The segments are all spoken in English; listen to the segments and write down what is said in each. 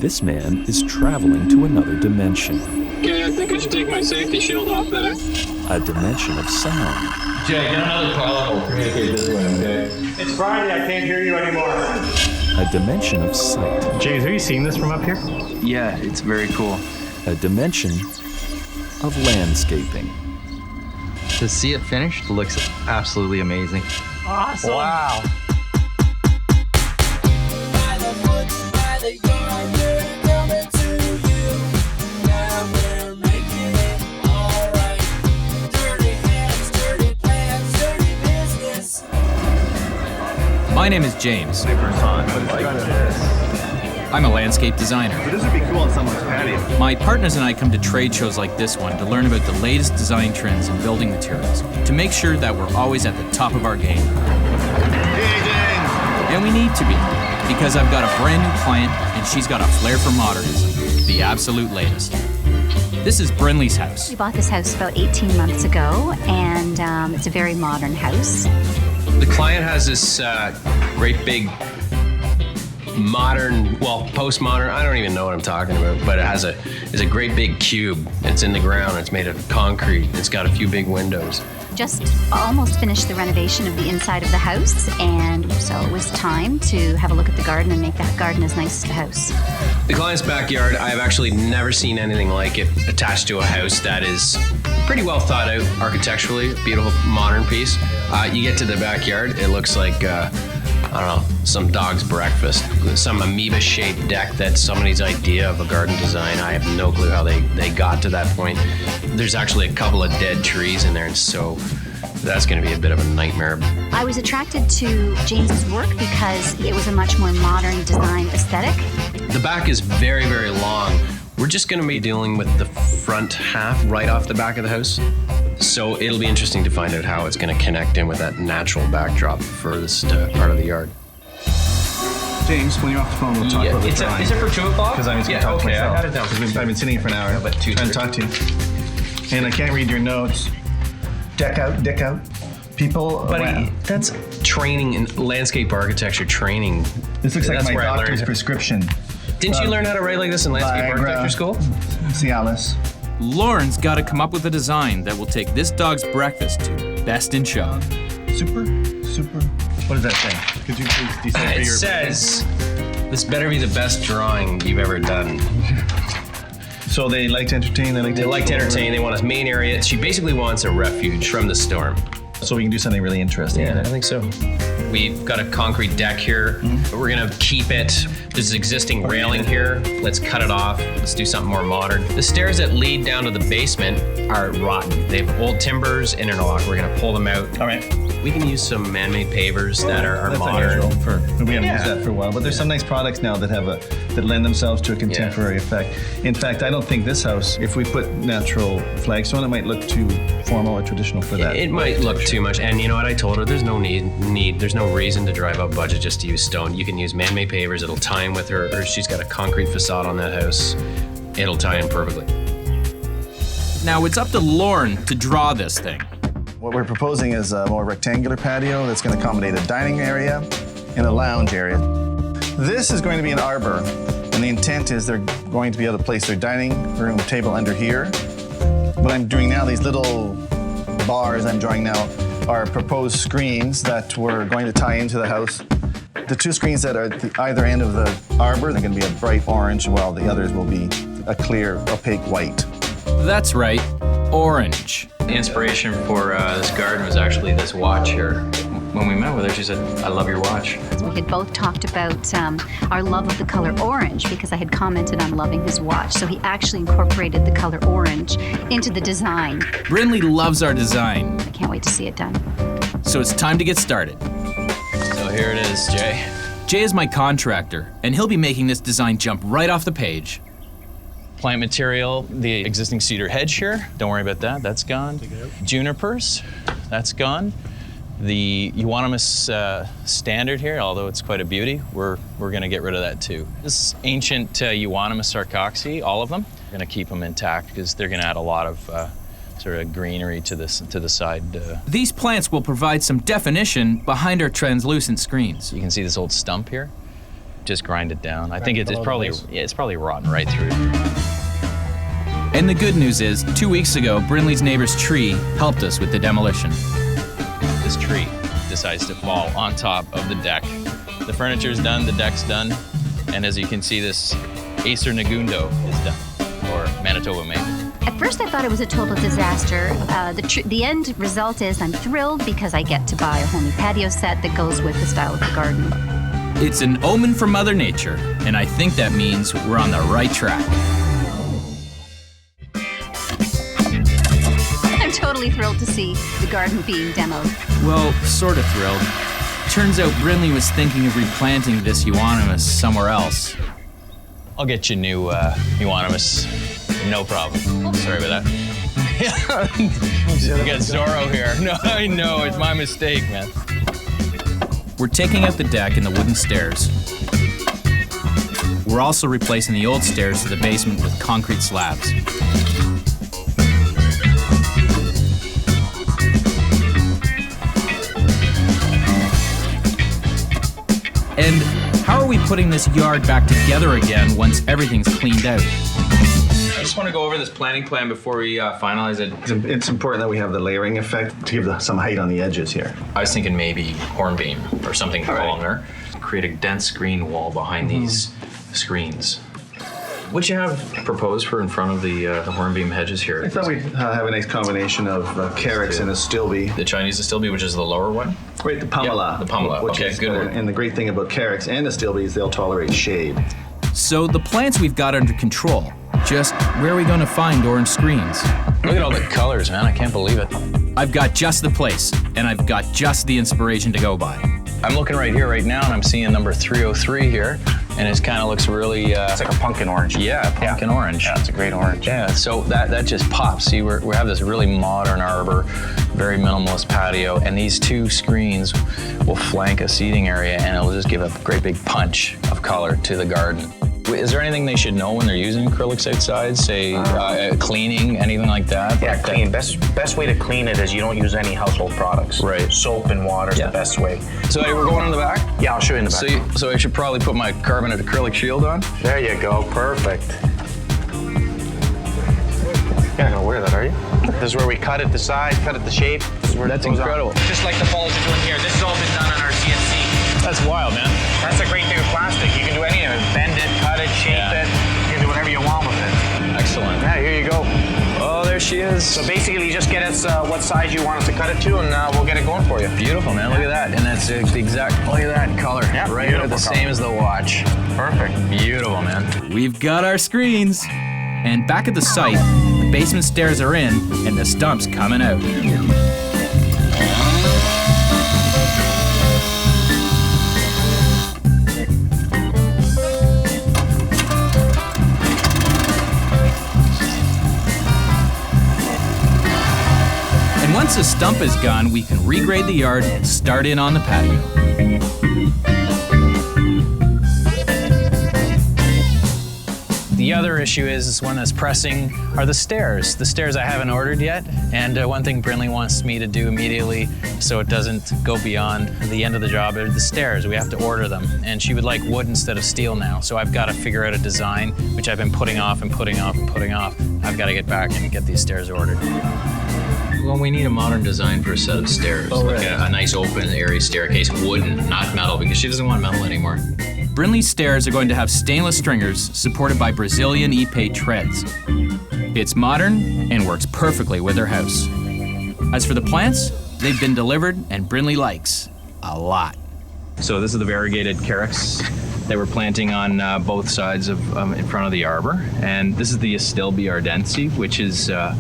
This man is traveling to another dimension. Okay, I think I should take my safety shield off better. A dimension of sound. Jay, get another call. We'll communicate this way, okay? It's Friday, I can't hear you anymore. A dimension of sight. James, have you seen this from up here? Yeah, it's very cool. A dimension of landscaping. To see it finished looks absolutely amazing. Awesome. Wow. My name is James. I'm a landscape designer. This would be cool on someone's patio. My partners and I come to trade shows like this one to learn about the latest design trends in building materials, to make sure that we're always at the top of our game. Hey, James! And we need to be, because I've got a brand new client and she's got a flair for modernism, the absolute latest. This is Brinley's house. We bought this house about 18 months ago, and it's a very modern house. The client has this great big modern, well, postmodern, I don't even know what I'm talking about, but it's a great big cube. It's in the ground, it's made of concrete, it's got a few big windows. Just almost finished the renovation of the inside of the house, and so it was time to have a look at the garden and make that garden as nice as the house. The client's backyard, I've actually never seen anything like it attached to a house that is pretty well thought out architecturally, a beautiful modern piece. You get to the backyard, it looks like, I don't know, some dog's breakfast, some amoeba-shaped deck that's somebody's idea of a garden design. I have no clue how they got to that point. There's actually a couple of dead trees in there, and so that's going to be a bit of a nightmare. I was attracted to James's work because it was a much more modern design aesthetic. The back is very, very long. We're just going to be dealing with the front half right off the back of the house. So it'll be interesting to find out how it's going to connect in with that natural backdrop furthest part of the yard. James, when you're off the phone, we'll talk about the drawing. Is it for 2 o'clock? Because I was going to talk to myself. I had it down. Because I've been sitting here for an hour, but trying to talk to you. And I can't read your notes. Deck out. People. But wow. that's training in landscape architecture training. This looks like That's my where I doctor's learned. prescription. Didn't you learn how to write like this in landscape architecture school? Cialis. Lauren's got to come up with a design that will take this dog's breakfast to best in show. Super. What does that say? Could you please decipher It your... says, this better be the best drawing you've ever done. So they like to entertain, They like to entertain, they want a main area. She basically wants a refuge from the storm. So we can do something really interesting. Yeah, I think so. We've got a concrete deck here. Mm-hmm. We're gonna keep it. There's existing railing here. Let's cut it off. Let's do something more modern. The stairs that lead down to the basement are rotten. They have old timbers, interlock. We're gonna pull them out. All right. We can use some man-made pavers that are That's modern. unusual. We haven't used that for a while, but there's some nice products now that that lend themselves to a contemporary effect. In fact, I don't think this house, if we put natural flagstone, it might look too formal or traditional for that. It might look too much, and you know what I told her? There's no need. There's no reason to drive up budget just to use stone. You can use man-made pavers. It'll tie in with her. Or she's got a concrete facade on that house. It'll tie in perfectly. Now it's up to Lorne to draw this thing. What we're proposing is a more rectangular patio that's going to accommodate a dining area and a lounge area. This is going to be an arbor, and the intent is they're going to be able to place their dining room table under here. What I'm doing now, these little bars I'm drawing now, are proposed screens that we're going to tie into the house. The two screens that are at either end of the arbor, they're going to be a bright orange, while the others will be a clear, opaque white. That's right, orange. The inspiration for this garden was actually this watch here. When we met with her, she said, "I love your watch." We had both talked about our love of the color orange because I had commented on loving his watch. So he actually incorporated the color orange into the design. Brinley loves our design. I can't wait to see it done. So it's time to get started. So here it is, Jay. Jay is my contractor, and he'll be making this design jump right off the page. Plant material, the existing cedar hedge here. Don't worry about that, that's gone. Junipers, that's gone. The euonymus standard here, although it's quite a beauty, we're gonna get rid of that too. This ancient euonymus sarcoxy, all of them, we're gonna keep them intact because they're gonna add a lot of sort of greenery to the side. These plants will provide some definition behind our translucent screens. You can see this old stump here. just grind it down. I think it's probably rotten right through. And the good news is, 2 weeks ago, Brinley's neighbor's tree helped us with the demolition. This tree decides to fall on top of the deck. The furniture's done, the deck's done, and as you can see, this Acer Negundo is done, or Manitoba maple. At first, I thought it was a total disaster. The end result is I'm thrilled because I get to buy a whole new patio set that goes with the style of the garden. It's an omen from Mother Nature, and I think that means we're on the right track. I'm totally thrilled to see the garden being demoed. Well, sort of thrilled. Turns out Brinley was thinking of replanting this euonymus somewhere else. I'll get you new euonymus, no problem. Sorry about that. We got Zorro here. No, I know, it's my mistake, man. We're taking out the deck and the wooden stairs. We're also replacing the old stairs to the basement with concrete slabs. And how are we putting this yard back together again once everything's cleaned out? I just want to go over this planning plan before we finalize it. It's important that we have the layering effect to give some height on the edges here. I was thinking maybe hornbeam or something along there. Create a dense screen wall behind these screens. What you have proposed for in front of the hornbeam hedges here? I thought we'd have a nice combination of Carex and a Stilby. The Chinese Stilby, which is the lower one? Right, the Pamela. Yeah, the Pamela. Okay, good one. And the great thing about Carex and the Stilby is they'll tolerate shade. So the plants we've got under control. Just where are we going to find orange screens? Look at all the colors, man. I can't believe it. I've got just the place, and I've got just the inspiration to go by. I'm looking right here, right now, and I'm seeing number 303 here, and it kind of looks really... it's like a pumpkin orange. Yeah, pumpkin orange. Yeah, it's a great orange. Yeah, so that just pops. See, we have this really modern arbor, very minimalist patio, and these two screens will flank a seating area, and it'll just give a great big punch of color to the garden. Is there anything they should know when they're using acrylics outside? Say cleaning, anything like that? Yeah, clean. Best way to clean it is you don't use any household products. Right. Soap and water is the best way. So we're going in the back? Yeah, I'll show you in the back. So I should probably put my carbonate acrylic shield on? There you go. Perfect. You're not gonna wear that, are you? This is where we cut it the size, cut it the shape. That's incredible. Just like the follows are doing here. This has all been done on our CNC. That's wild, man. That's a great thing with plastic. You can do any of it. Bend it, cut it, shape it. You can do whatever you want with it. Excellent. Yeah, here you go. Oh, there she is. So basically, you just get us what size you want us to cut it to, and we'll get it going for you. Beautiful, man. Look at that. And that's the exact, look at that color. Yeah, right here, the same as the watch. Perfect. Beautiful, man. We've got our screens. And back at the site, the basement stairs are in, and the stump's coming out. And once the stump is gone, we can regrade the yard and start in on the patio. The other issue is one that's pressing are the stairs. The stairs I haven't ordered yet, and one thing Brinley wants me to do immediately so it doesn't go beyond the end of the job are the stairs. We have to order them, and she would like wood instead of steel now, so I've got to figure out a design, which I've been putting off and putting off and putting off. I've got to get back and get these stairs ordered. Well, we need a modern design for a set of stairs, like a nice open, airy staircase, wooden, not metal, because she doesn't want metal anymore. Brinley's stairs are going to have stainless stringers supported by Brazilian Ipe treads. It's modern and works perfectly with her house. As for the plants, they've been delivered and Brinley likes a lot. So this is the variegated Carex that we're planting on both sides of in front of the arbor. And this is the Astilbe ardense, which is a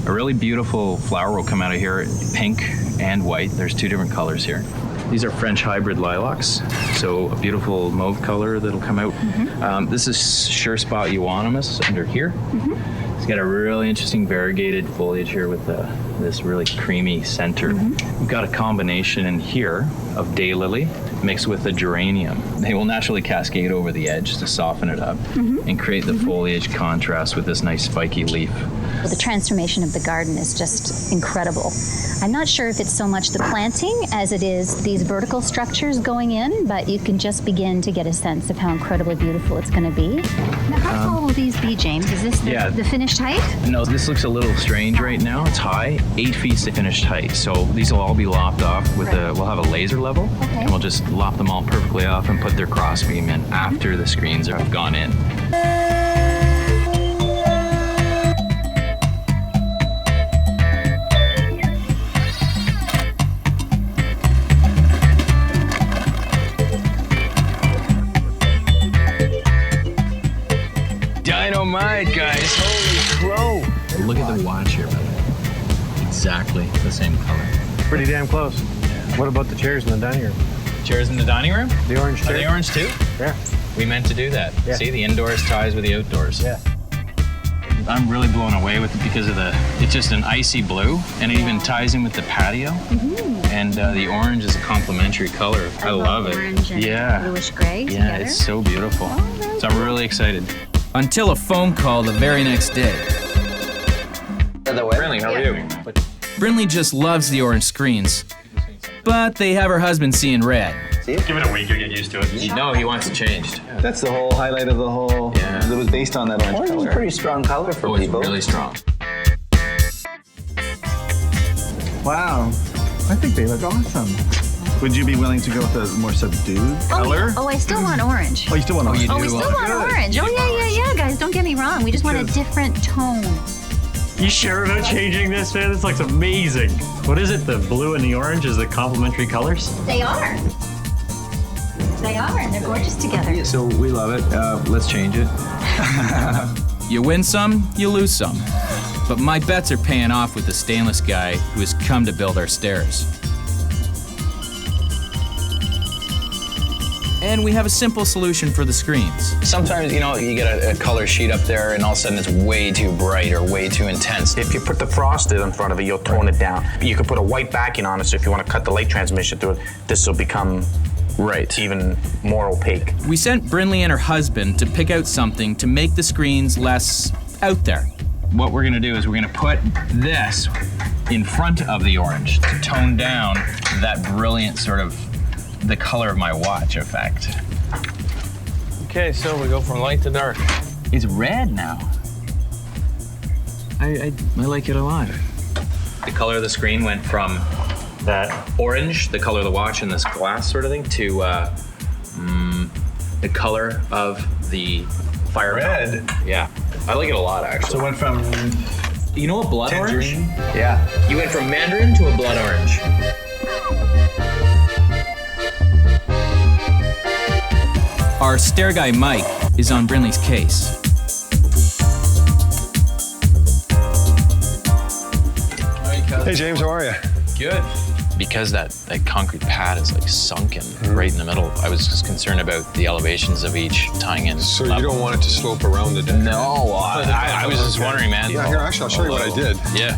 really beautiful flower will come out of here, pink and white. There's two different colors here. These are French hybrid lilacs, so a beautiful mauve color that'll come out. This is Sure Spot euonymus under here. It's got a really interesting variegated foliage here with this really creamy center. We've got a combination in here of daylily mixed with a geranium. They will naturally cascade over the edge to soften it up and create the foliage contrast with this nice spiky leaf. The transformation of the garden is just incredible. I'm not sure if it's so much the planting as it is these vertical structures going in, but you can just begin to get a sense of how incredibly beautiful it's going to be. Now, how tall will these be, James? Is this the finished height? No, this looks a little strange right now. It's high, 8 feet the finished height. So these will all be lopped off with we'll have a laser level, and we'll just lop them all perfectly off and put their cross beam in after the screens have gone in. Dynamite, guys. Holy crow. Look at the watch here, by the way. Exactly the same color. Pretty damn close. What about the chairs in the dining room? Chairs in the dining room? The orange chair. Are they orange too? Yeah. We meant to do that. Yeah. See, the indoors ties with the outdoors. Yeah. I'm really blown away with it because of it's just an icy blue, and it even ties in with the patio. And the orange is a complementary color. I love it. Orange and bluish gray Yeah, together. it's so beautiful. So I'm really excited. Until a phone call the very next day. Brinley, how are you? Brinley just loves the orange screens, but they have her husband seeing red. Give it a week, you'll get used to it. No, he wants it changed. That's the whole highlight of the whole. Yeah. It was based on that orange color. Pretty strong color for It's people. really strong. Wow. I think they look awesome. Would you be willing to go with a more subdued color? Oh, I still want orange. Oh, you still want orange? Oh, we still want orange. Oh, yeah, guys. Don't get me wrong. We just want a different tone. You sure about changing this, man? This looks amazing. What is it? The blue and the orange is the complementary colors? They are. They are, and they're gorgeous together. So we love it. Let's change it. You win some, you lose some. But my bets are paying off with the stainless guy who has come to build our stairs. And we have a simple solution for the screens. Sometimes, you get a color sheet up there, and all of a sudden it's way too bright or way too intense. If you put the frosted in front of it, you'll tone it down. You could put a white backing on it, so if you want to cut the light transmission through it, this will become even more opaque. We sent Brinley and her husband to pick out something to make the screens less out there. What we're gonna do is we're gonna put this in front of the orange to tone down that brilliant sort of the color of my watch effect. Okay, so we go from light to dark. It's red now. I like it a lot. The color of the screen went from that orange, the color of the watch and this glass sort of thing, to the color of the fire. Red? Yeah. I like it a lot, actually. So it went from You know a blood orange? tangerine. Yeah. You went from mandarin to a blood orange. Our stair guy Mike is on Brinley's case. Hey James, how are you? Good. Because that concrete pad is like sunken right in the middle, I was just concerned about the elevations of each tying in. So you don't want it to slope around the deck? No, I was just wondering, man. Yeah, here, actually, I'll show you what I did. Yeah.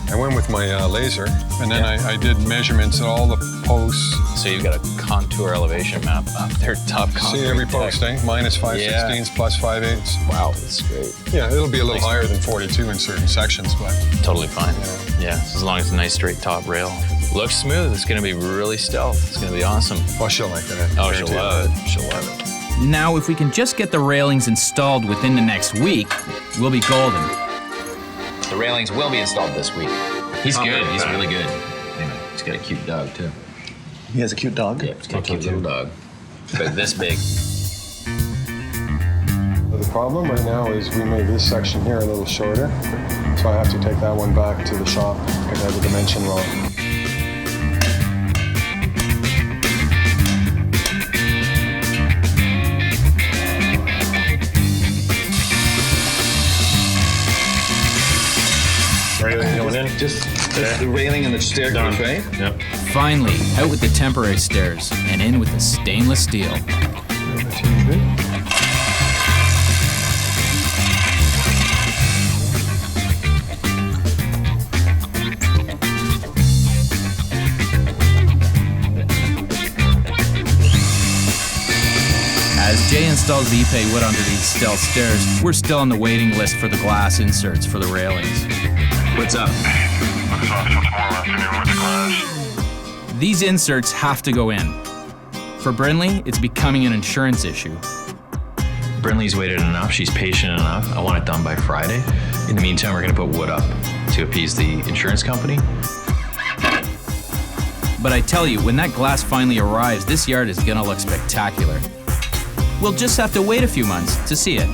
I went with my laser, and then I did measurements at all the posts. So you've got a contour elevation map up their top concrete See every deck. posting, minus 5/16 plus 5/8. Wow, that's great. Yeah, it'll be a little higher than 42 in certain sections, but Totally fine. Yeah, as long as it's a nice straight top rail. Looks smooth. It's gonna be really stealth. It's gonna be awesome. well, she'll like that. Oh, she'll love it. She'll love it. Now, if we can just get the railings installed within the next week, we'll be golden. The railings will be installed this week. He's good. He's really good. Anyway, he's got a cute dog too. He has a cute dog? Yeah, he's got a cute little dog. About this big. The problem right now is we made this section here a little shorter, so I have to take that one back to the shop because I have a dimension wrong. Railing going in. Just the railing and the staircase, right? Yep. Finally, out with the temporary stairs and in with the stainless steel. As Jay installs the Ipe wood onto these stealth stairs, we're still on the waiting list for the glass inserts for the railings. What's up? These inserts have to go in. For Brinley, it's becoming an insurance issue. Brinley's waited enough. She's patient enough. I want it done by Friday. In the meantime, we're going to put wood up to appease the insurance company. But I tell you, when that glass finally arrives, this yard is going to look spectacular. We'll just have to wait a few months to see it.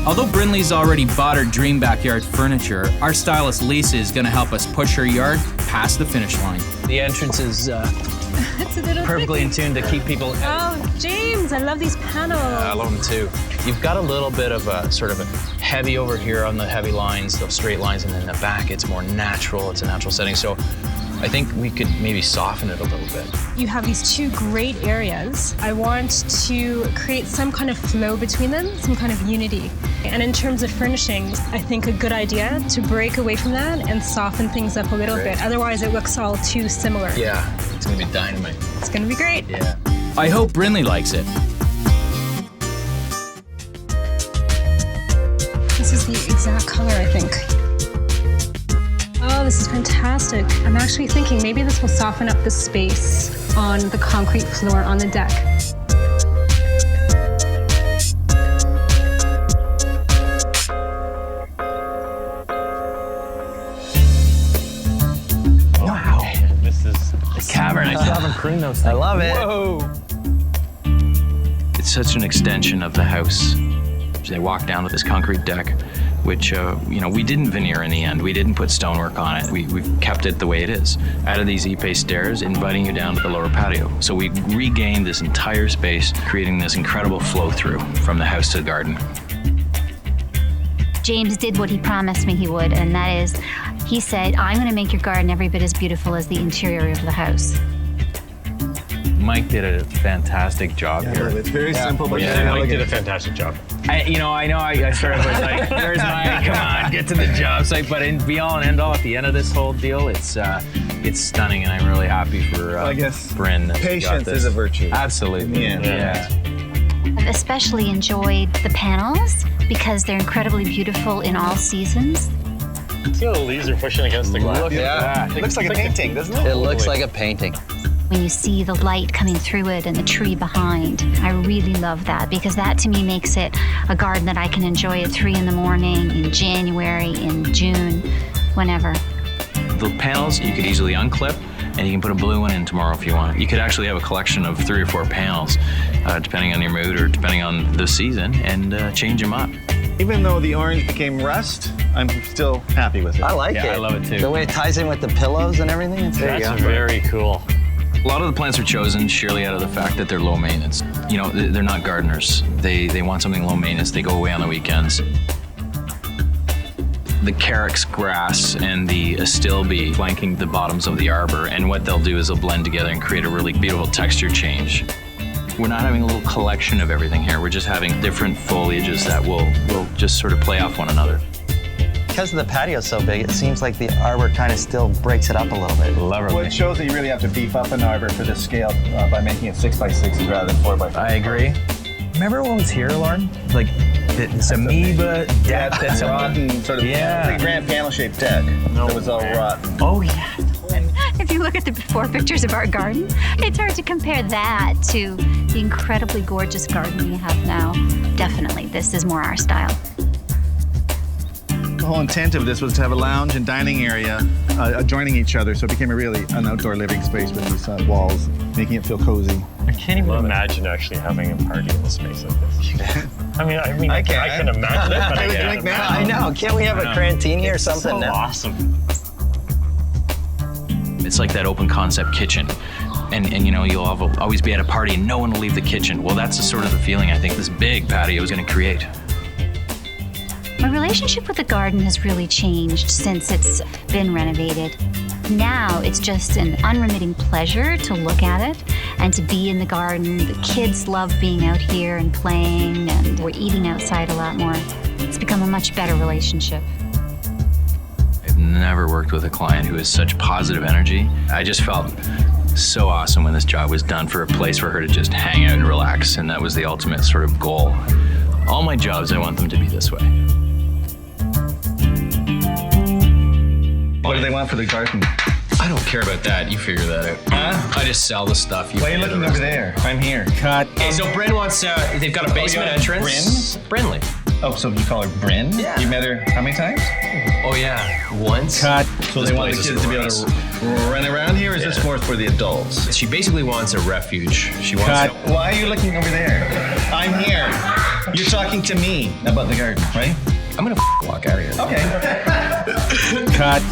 Although Brinley's already bought her dream backyard furniture, our stylist Lisa is going to help us push her yard past the finish line. The entrance is It's a little perfectly in tune to keep people. Oh, James, I love these panels. I love them too. You've got a little bit of a sort of a heavy over here on the heavy lines, the straight lines, and then the back, it's more natural. It's a natural setting. So I think we could maybe soften it a little bit. You have these two great areas. I want to create some kind of flow between them, some kind of unity. And in terms of furnishings, I think a good idea to break away from that and soften things up a little bit. Otherwise, it looks all too similar. Yeah, it's gonna be dynamite. It's gonna be great. Yeah. I hope Brinley likes it. This is the exact color, I think. Oh, this is fantastic. I'm actually thinking maybe this will soften up the space on the concrete floor on the deck. Wow. This is a cavern. I still haven't pruned those things. I love it. Whoa. It's such an extension of the house. They walk down to this concrete deck, which, we didn't veneer in the end. We didn't put stonework on it. We've kept it the way it is. Out of these Ipe stairs, inviting you down to the lower patio. So we regained this entire space, creating this incredible flow through from the house to the garden. James did what he promised me he would, and that is, he said, I'm going to make your garden every bit as beautiful as the interior of the house. Mike did a fantastic job here. It's very simple, but Mike did a fantastic job. I sort of was like, "There's Mike, come on, get to the job site." But in be all and end all, at the end of this whole deal, it's stunning, and I'm really happy for I guess Bryn. that she got patience this. is a virtue. Absolutely. Yeah. I've especially enjoyed the panels because they're incredibly beautiful in all seasons. See how the leaves are pushing against the glass? Look at that. It looks like a painting, doesn't it? It looks like a painting. When you see the light coming through it and the tree behind, I really love that because that to me makes it a garden that I can enjoy at 3 in the morning, in January, in June, whenever. The panels you could easily unclip, and you can put a blue one in tomorrow if you want. You could actually have a collection of 3 or 4 panels, depending on your mood or depending on the season, and change them up. Even though the orange became rust, I'm still happy with it. I like it. I love it too. The way it ties in with the pillows and everything, it's there you That's go. very cool. A lot of the plants are chosen surely out of the fact that they're low maintenance. They're not gardeners. They want something low maintenance. They go away on the weekends. The carex grass and the astilbe flanking the bottoms of the arbor, and what they'll do is they'll blend together and create a really beautiful texture change. We're not having a little collection of everything here. We're just having different foliages that will just sort of play off one another. Because the patio's so big, it seems like the arbor kind of still breaks it up a little bit. Lovely. Well, it shows that you really have to beef up an arbor for this scale by making it 6x6s rather than 4x4. I agree. Remember what was here, Lorne? Like this amoeba deck that's rotten sort of Yeah. grand panel-shaped deck. No, it was all rotten. Oh yeah. If you look at the before pictures of our garden, it's hard to compare that to the incredibly gorgeous garden we have now. Definitely, this is more our style. The whole intent of this was to have a lounge and dining area adjoining each other, so it became an outdoor living space with these walls, making it feel cozy. I can't even imagine actually having a party in a space like this. I can imagine it, but I can't. I know. Can't we have a crantini or something so now? Awesome. It's like that open concept kitchen. And you'll always be at a party and no one will leave the kitchen. Well, that's the sort of the feeling I think this big patio is going to create. My relationship with the garden has really changed since it's been renovated. Now it's just an unremitting pleasure to look at it and to be in the garden. The kids love being out here and playing, and we're eating outside a lot more. It's become a much better relationship. I've never worked with a client who has such positive energy. I just felt so awesome when this job was done for a place for her to just hang out and relax, and that was the ultimate sort of goal. All my jobs, I want them to be this way. What do they want for the garden? I don't care about that. You figure that out. Huh? I just sell the stuff. Why are you looking over there? I'm here. Cut. Okay, so Bryn wants, they've got a basement entrance. Brinley. Oh, so you call her Bryn? Yeah. You met her how many times? Oh, yeah. Once. Cut. So This they want the place is kids to be able gross. to run around here, or is this more for the adults? She basically wants a refuge. She wants Cut. Why are you looking over there? I'm here. You're talking to me about the garden, right? I'm gonna walk out of here. Okay. Cut.